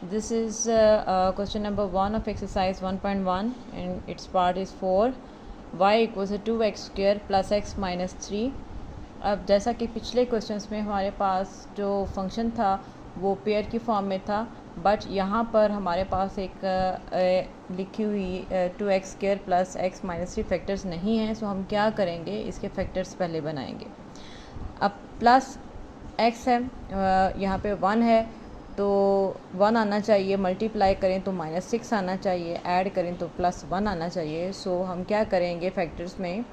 This is question number 1 of exercise 1.1 and its part is 4. Y equals to 2x square plus x minus 3. अब जैसा कि पिछले questions में हमारे पास जो फंक्शन था वो पेयर की फॉर्म में था, बट यहाँ पर हमारे पास एक लिखी हुई 2x square plus x minus 3 factors नहीं हैं। सो हम क्या करेंगे, इसके फैक्टर्स पहले बनाएंगे। अब प्लस x है, यहाँ पे 1 है तो 1 आना चाहिए, मल्टीप्लाई करें तो -6 आना चाहिए, ऐड करें तो +1 आना चाहिए। सो हम क्या करेंगे, फैक्टर्स में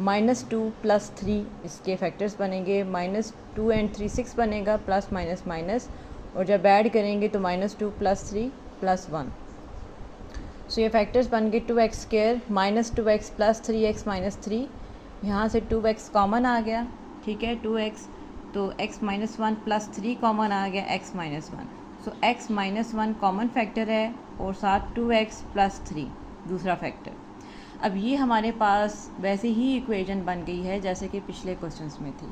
-2 + 3 इसके फैक्टर्स बनेंगे, -2 एंड 3 6 बनेगा, प्लस माइनस माइनस, और जब ऐड करेंगे तो -2 + 3 + 1। सो ये फैक्टर्स बन गए 2x स्क्वायर -2x + 3x - 3। यहाँ से 2x कॉमन आ गया, ठीक है, 2x, तो x - 1 + 3 कॉमन आ गया, x - 1। सो x - 1 कॉमन फैक्टर है और साथ 2x + 3 दूसरा फैक्टर। अब ये हमारे पास वैसे ही इक्वेशन बन गई है जैसे कि पिछले क्वेश्चंस में थी।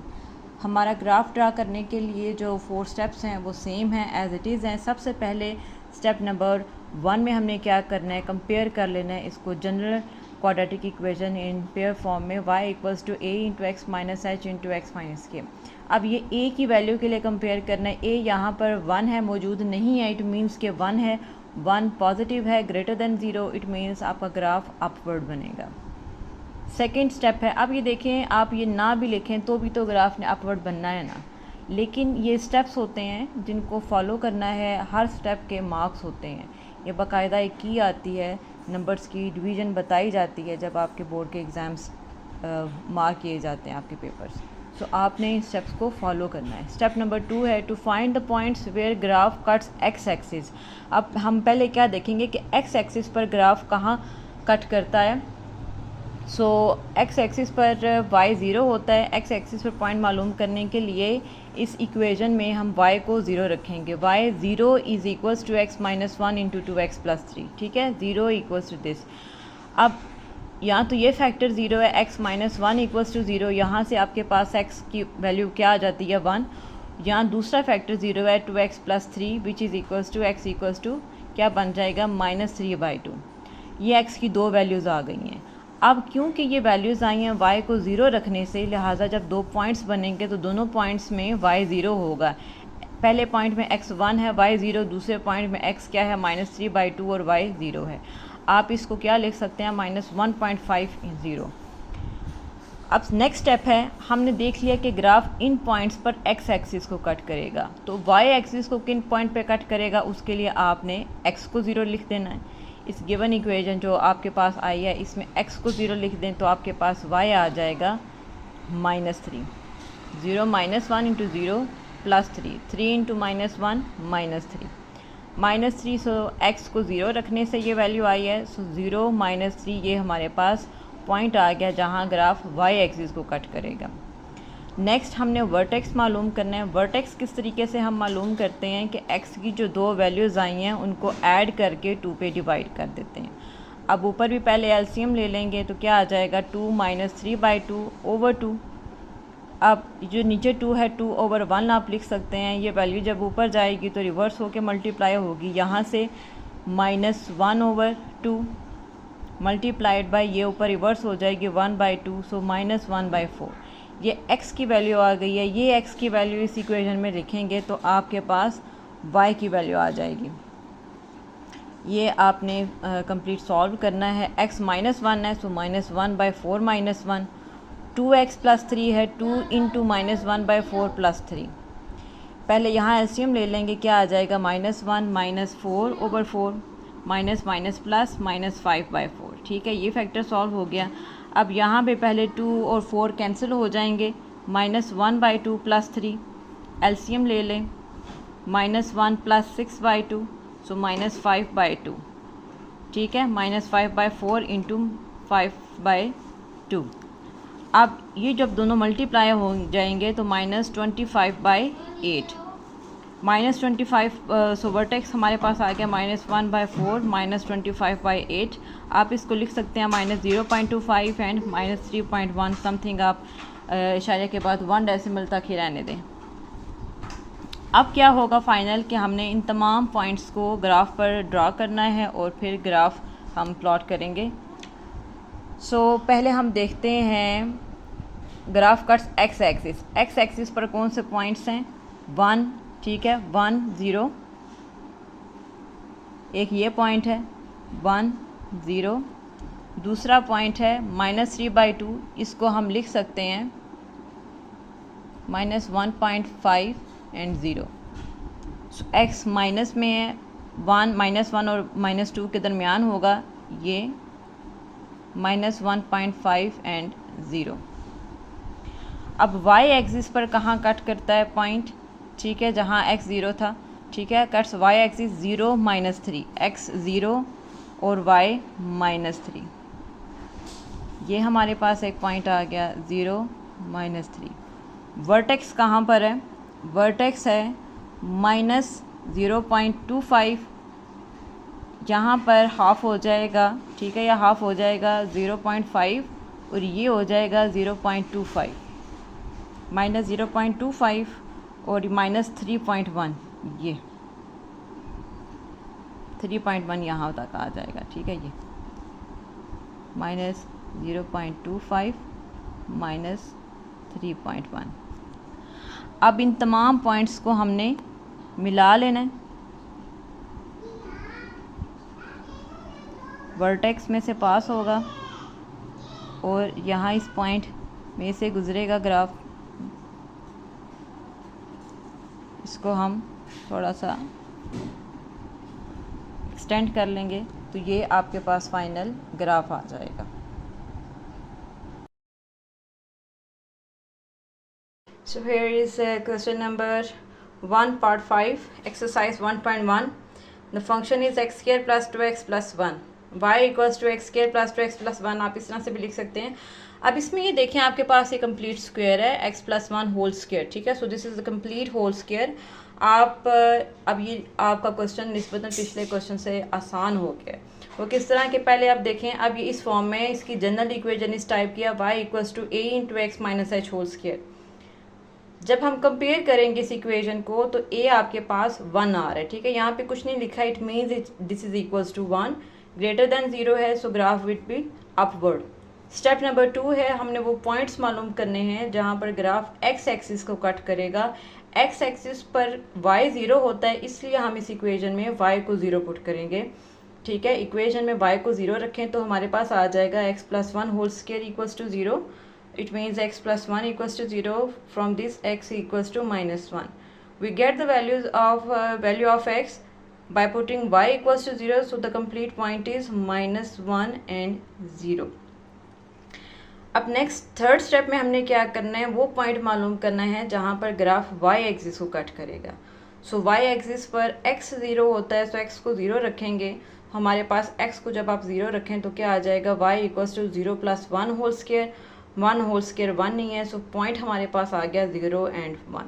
हमारा ग्राफ ड्रा करने के लिए जो 4 स्टेप्स हैं वो सेम हैं, एज इट इज़ हैं। सबसे पहले स्टेप नंबर 1 में हमने क्या करना है, कंपेयर कर लेना है इसको general quadratic equation in pair form में, y = a × x - h × x - k। अब ये a की वैल्यू के लिए कंपेयर करना है। a यहाँ पर 1 है, मौजूद नहीं है, इट मीन्स के 1 है, 1 पॉजिटिव है, ग्रेटर देन 0, इट मीन्स आपका ग्राफ अपवर्ड बनेगा। सेकेंड स्टेप है, अब ये देखें, आप ये ना भी लिखें तो भी तो ग्राफ ने अपवर्ड बनना है ना, लेकिन ये स्टेप्स होते हैं जिनको फॉलो करना है, हर स्टेप के मार्क्स होते हैं। ये बाकायदा एक की आती है, नंबर्स की डिवीज़न बताई जाती है जब आपके बोर्ड के एग्ज़ाम्स मार्क किए जाते हैं आपके पेपर्स। सो आपने इन स्टेप्स को फॉलो करना है। स्टेप नंबर 2 है to find the points where graph cuts x axis. अब हम पहले क्या देखेंगे कि एक्स एक्सिस पर ग्राफ कहाँ कट करता है। सो एक्स एक्सिस पर y 0 होता है। एक्स एक्सिस पर पॉइंट मालूम करने के लिए इस इक्वेशन में हम y को 0 रखेंगे। y 0 = x - 1 × 2x + 3, ठीक है, 0 = दिस। अब यहाँ तो ये फैक्टर 0 है, x - 1 = 0, यहाँ से आपके पास x की वैल्यू क्या आ जाती है, 1। यहाँ दूसरा फैक्टर 0 है, 2x + 3 विच इज़ = x = क्या बन जाएगा, -3/2। ये x की दो वैल्यूज़ आ गई हैं। अब क्योंकि ये वैल्यूज़ आई हैं y को 0 रखने से, लिहाजा जब दो पॉइंट्स बनेंगे तो दोनों पॉइंट्स में y 0 होगा। पहले पॉइंट में x 1 है, y 0, दूसरे पॉइंट में x क्या है, -3/2 और y 0 है। आप इसको क्या लिख सकते हैं, -1.50। अब नेक्स्ट स्टेप है, हमने देख लिया कि ग्राफ इन पॉइंट्स पर x एक्सिस को कट करेगा, तो y एक्सिस को किन पॉइंट पे कट करेगा, उसके लिए आपने x को 0 लिख देना है। इस गिवन इक्वेशन जो आपके पास आई है इसमें x को 0 लिख दें तो आपके पास y आ जाएगा -3। 0 - 1 × 0 + 3, 3 × -1 -3 -3। सो x को 0 रखने से ये वैल्यू आई है। सो 0 - 3 ये हमारे पास पॉइंट आ गया जहाँ ग्राफ y एक्सिस को कट करेगा। नेक्स्ट हमने वर्टेक्स मालूम करना है। वर्टेक्स किस तरीके से हम मालूम करते हैं कि x की जो दो वैल्यूज़ आई हैं उनको ऐड करके 2 पे डिवाइड कर देते हैं। अब ऊपर भी पहले एलसीएम ले लेंगे तो क्या आ जाएगा, 2 - 3/2/2। अब जो नीचे 2 है, 2/1 आप लिख सकते हैं। ये वैल्यू जब ऊपर जाएगी तो रिवर्स होकर मल्टीप्लाई होगी, यहाँ से -1/2 मल्टीप्लाइड बाई ये ऊपर रिवर्स हो जाएगी 1/2, सो -1/4। ये x की वैल्यू आ गई है। ये x की वैल्यू इस इक्वेशन में लिखेंगे तो आपके पास y की वैल्यू आ जाएगी। ये आपने कंप्लीट सॉल्व करना है। x - 1 है, सो -1/4 - 1, 2x + 3 है, 2 × -1/4 + 3। पहले यहाँ एलसीएम ले लेंगे, क्या आ जाएगा, -1 - 4/4 माइनस प्लस -5/4, ठीक है, ये फैक्टर सॉल्व हो गया। अब यहाँ पे पहले 2 और 4 कैंसिल हो जाएंगे, -1/2 + 3 एलसीएम ले लें, -1 + 6/2, सो -5/2, ठीक है, -5/4 × 5/2। अब ये जब दोनों मल्टीप्लाई हो जाएंगे तो -25/8, -25। सो वर्टेक्स हमारे पास आ गया -1/4 -25/8। आप इसको लिख सकते हैं -0.25 एंड -3.1 समथिंग। आप इशारे के बाद 1 डेसिमल तक ही रहने दें। अब क्या होगा फाइनल कि हमने इन तमाम पॉइंट्स को ग्राफ पर ड्रा करना है और फिर ग्राफ हम प्लॉट करेंगे। पहले हम देखते हैं graph cuts x axis. X axis पर कौन से पॉइंट्स हैं? 1, ठीक है, 1 0, एक ये पॉइंट है 1 0, दूसरा पॉइंट है -3/2, इसको हम लिख सकते हैं -1.5 एंड 0। एक्स माइनस में है, -1 और -2 के दरमियान होगा ये -1.5 एंड 0। अब y एक्सिस पर कहाँ कट करता है पॉइंट? ठीक है, जहाँ x 0 था, ठीक है, कट्स y एक्सिस 0 -3, x 0 और y -3। ये हमारे पास एक पॉइंट आ गया 0 -3। वर्टेक्स कहाँ पर है? वर्टेक्स है -0.25, यहाँ पर हाफ हो जाएगा, ठीक है, या हाफ हो जाएगा 0.5 और ये हो जाएगा 0.25, -0.25 और -3.1, ये 3.1 यहाँ तक आ जाएगा, ठीक है, ये -0.25 -3.1। अब इन तमाम पॉइंट्स को हमने मिला लेना है, वर्टेक्स में से पास होगा और यहाँ इस पॉइंट में से गुजरेगा ग्राफ। इसको हम थोड़ा सा एक्सटेंड कर लेंगे तो ये आपके पास फाइनल ग्राफ आ जाएगा। So here is question number 1 part 5 exercise 1.1. The function is x square plus 2x plus 1, y equals to x square plus 2x plus 1। आप इस तरह से भी लिख सकते हैं। अब इसमें ये देखें, आपके पास एक कंप्लीट स्क्वायर है x plus 1 होल स्क्वायर, ठीक है। So this is the complete whole square. आप अब ये आपका क्वेश्चन निस्बतन पिछले क्वेश्चन से आसान हो गया। वो किस तरह के, पहले आप देखें, अब ये इस फॉर्म में इसकी जनरल इक्वेशन इस टाइप किया y equals to a into x minus h whole square. जब हम कंपेयर करेंगे इस इक्वेशन को तो a आपके पास 1 आ रहा है, ठीक है, यहाँ पे कुछ नहीं लिखा, it means this is equals to 1, greater than 0 है, so graph will be upward. Step number 2 है, हमने वो पॉइंट्स मालूम करने हैं जहाँ पर ग्राफ एक्स एक्सिस को कट करेगा। एक्स एक्सिस पर y 0 होता है, इसलिए हम इस इक्वेशन में y को 0 पुट करेंगे, ठीक है। इक्वेशन में y को 0 रखें तो हमारे पास आ जाएगा x plus 1 whole square equals to 0। It means x plus 1 equals to 0. From this x equals to -1. We get the value of x by putting y equals to 0. So the complete point is -1 and 0. अब next third step में हमने क्या करना है, वो point मालूम करना है जहाँ पर ग्राफ y एक्सिस को कट करेगा। सो y एक्सिस पर x 0 होता है, सो x को 0 रखेंगे। हमारे पास x को जब आप 0 रखें तो क्या आ जाएगा, y equals to 0 plus 1 whole square. 1 whole square 1 नहीं है, सो पॉइंट हमारे पास आ गया 0 एंड 1।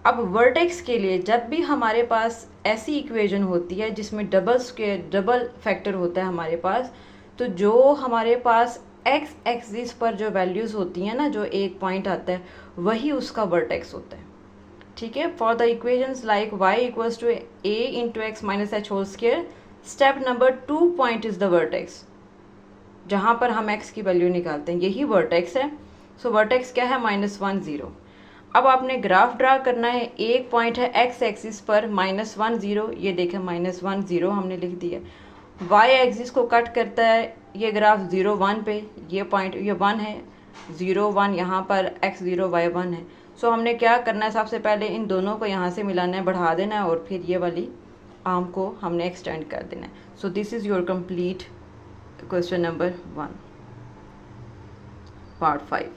अब वर्टेक्स के लिए जब भी हमारे पास ऐसी इक्वेशन होती है जिसमें डबल फैक्टर होता है हमारे पास, तो जो हमारे पास एक्स एक्सिस पर जो वैल्यूज़ होती हैं ना, जो एक पॉइंट आता है वही उसका वर्टेक्स होता है, ठीक है। For the equations like y equals to a into x minus h whole square, step number 2 point is the vertex, जहाँ पर हम x की वैल्यू निकालते हैं, यही वर्टेक्स है। सो वर्टेक्स क्या है, -1 0। अब आपने ग्राफ ड्रा करना है, एक पॉइंट है x एक्सिस पर -1 0, ये देखें -1 0 हमने लिख दिया। y एक्सिस को कट करता है ये ग्राफ 0 1 पे, ये पॉइंट ये 1 है, 0 1 यहाँ पर x 0 y 1 है। सो हमने क्या करना है, सबसे पहले इन दोनों को यहाँ से मिलाना है, बढ़ा देना है और फिर ये वाली आर्म को हमने एक्सटेंड कर देना है। So this is your complete question number 1 part 5.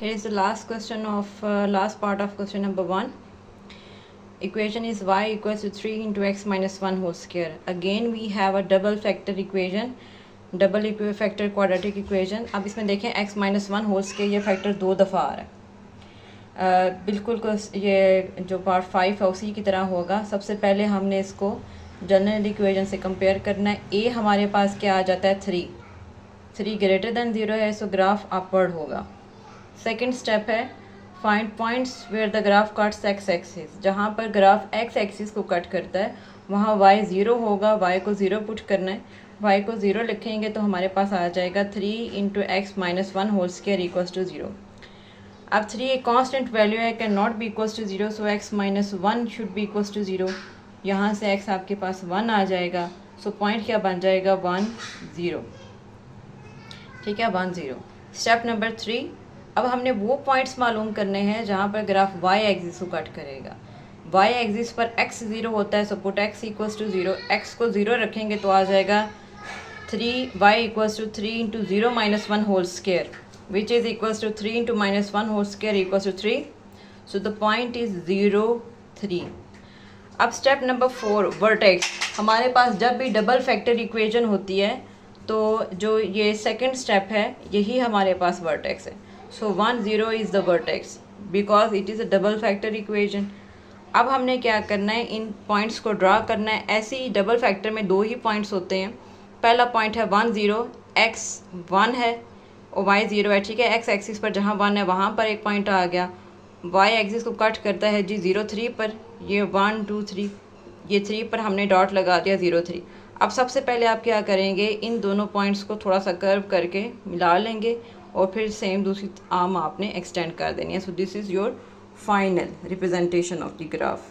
Here is the last question of last part of question number 1. Equation is y equals to 3 into x minus 1 whole square. Again we have a double factor equation, double factor quadratic equation. अब इसमें देखें x minus 1 whole square ये factor 2 दफ़ा आ रहा है। बिल्कुल ये जो पार्ट 5 है उसी की तरह होगा। सबसे पहले हमने इसको जनरल इक्वेशन से कंपेयर करना है। a हमारे पास क्या आ जाता है 3 ग्रेटर देन 0 है, सो ग्राफ अपवर्ड होगा। सेकंड स्टेप है find points where the graph cuts x axis. जहाँ पर ग्राफ एक्स एक्सिस को कट करता है वहाँ y 0 होगा, y को 0 पुट करना है। y को 0 लिखेंगे तो हमारे पास आ जाएगा 3 into x minus 1 whole square equals to 0। अब 3 एक कांस्टेंट वैल्यू है, can not be equals to 0, so x minus 1 should be equals to 0। यहाँ से x आपके पास 1 आ जाएगा, सो पॉइंट क्या बन जाएगा 1 0। ठीक है, 1 0। स्टेप नंबर 3, अब हमने वो पॉइंट्स मालूम करने हैं जहाँ पर ग्राफ y एक्सिस को कट करेगा। y एक्सिस पर x 0 होता है, so put x equals to 0। x को 0 रखेंगे तो आ जाएगा 3y equals to 3 into 0 minus 1 whole square which is equals to 3 into minus 1 whole square equals to 3। So the point is 0 3। अब स्टेप नंबर 4 वर्टेक्स। हमारे पास जब भी डबल फैक्टर इक्वेशन होती है तो जो ये सेकंड स्टेप है यही हमारे पास वर्टेक्स है। सो 1 0 is the vertex because it is a double factor equation. अब हमने क्या करना है, इन पॉइंट्स को ड्रा करना है। ऐसे ही डबल फैक्टर में दो ही पॉइंट्स होते हैं। पहला पॉइंट है 1 0, x 1 है और y 0 है। ठीक है, x एक्सिस पर जहाँ 1 है वहाँ पर एक पॉइंट आ गया। y एक्सिस को कट करता है जी 0 3 पर, ये 1 2 3, ये 3 पर हमने डॉट लगा दिया 0 3। अब सबसे पहले आप क्या करेंगे, इन दोनों पॉइंट्स को थोड़ा सा कर्व करके मिला लेंगे और फिर सेम दूसरी आर्म आपने एक्सटेंड कर देनी है। So this is your final representation of the graph.